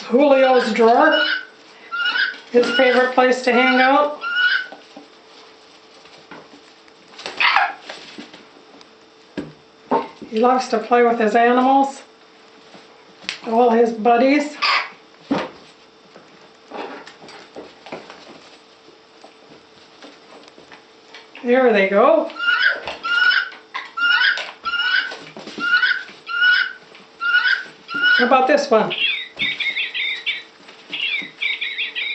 Julio's drawer, his favorite place to hang out. He loves to play with his animals, all his buddies. There they go. How about this one?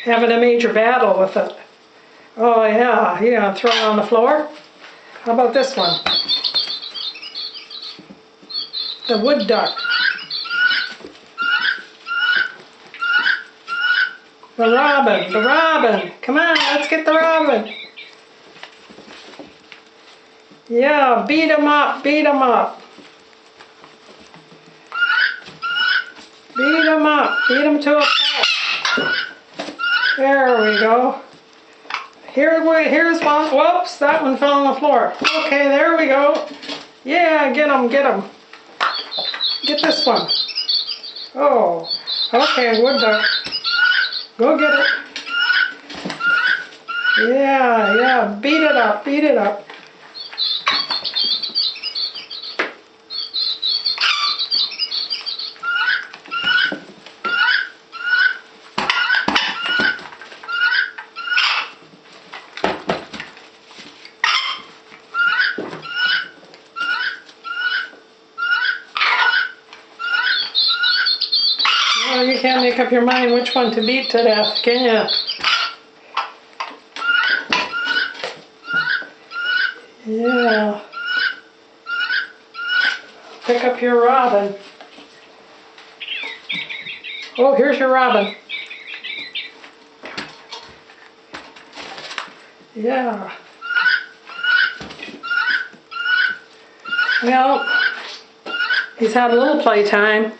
Having a major battle with it. Oh yeah, you gonna throw it on the floor? How about this one? The wood duck. The robin. Come on, let's get the robin. Yeah, beat him up. Beat him to a pulp. There we go. Here's one. Whoops, that one fell on the floor. Okay, there we go. Yeah, get him. Get this one. Oh, okay, wood duck. Go get it. Yeah, beat it up. Well, you can't make up your mind which one to beat to death, can you? Yeah. Pick up your robin. Oh, here's your robin. Yeah. Well, he's had a little playtime.